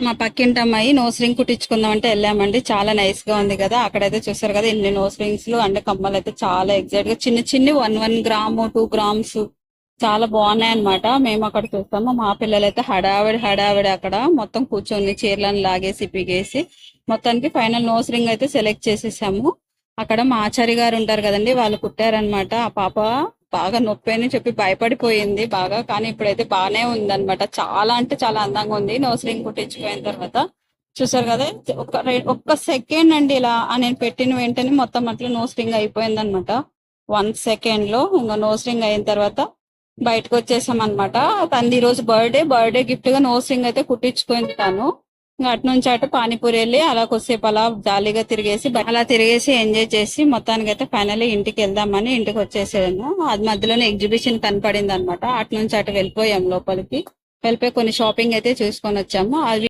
మా పక్కింటి అమ్మాయి నోస్ రింగ్ కుట్టించుకుందాం అంటే వెళ్ళామండి. చాలా నైస్ గా ఉంది కదా. అక్కడైతే చూసారు కదా ఇన్ని నోస్ రింగ్స్ అండ్ కమ్మలు అయితే చాలా ఎగ్జాక్ట్ గా చిన్న చిన్ని 1 గ్రాము 2 గ్రామ్స్ చాలా బాగున్నాయి అనమాట. మేము అక్కడ చూస్తాము. మా పిల్లలైతే హడావిడి హడావిడి అక్కడ మొత్తం కూర్చొని చీరలను లాగేసి పిగేసి మొత్తానికి ఫైనల్ నోస్ రింగ్ అయితే సెలెక్ట్ చేసేసాము. అక్కడ మా ఆచారి గారు ఉంటారు కదండి, వాళ్ళు కుట్టారనమాట. ఆ పాప బాగా నొప్పి అని చెప్పి భయపడిపోయింది బాగా, కానీ ఇప్పుడైతే బాగానే ఉంది అనమాట. చాలా అంటే చాలా అందంగా ఉంది నోస్ రింగ్ కుట్టించుకున్న తర్వాత. చూసారు కదా ఒక్క సెకండ్ అండి ఇలా నేను పెట్టిన వెంటనే మొత్తం అట్లా నోస్ రింగ్ అయిపోయింది అనమాట. 1 సెకండ్ లో ఇంకా నోస్ రింగ్ అయిన తర్వాత బయటకు వచ్చేసాం అనమాట. తనది ఈ రోజు బర్త్డే గిఫ్ట్ గా నోస్ రింగ్ అయితే కుట్టించుకొని తాను ఇంకా అటు నుంచి అటు పానీపూరి వెళ్ళి అలా కొద్దిసేపు అలా జాలీగా తిరిగేసి ఎంజాయ్ చేసి మొత్తానికి అయితే ఫైనల్లీ ఇంటికి వెళ్దామని ఇంటికి వచ్చేసాము. అది మధ్యలోనే ఎగ్జిబిషన్ కనపడింది అనమాట. అటు నుంచి అటు వెళ్ళిపోయాం లోపలికి. వెళ్ళిపోయి కొన్ని షాపింగ్ అయితే చూసుకొని వచ్చాము. అది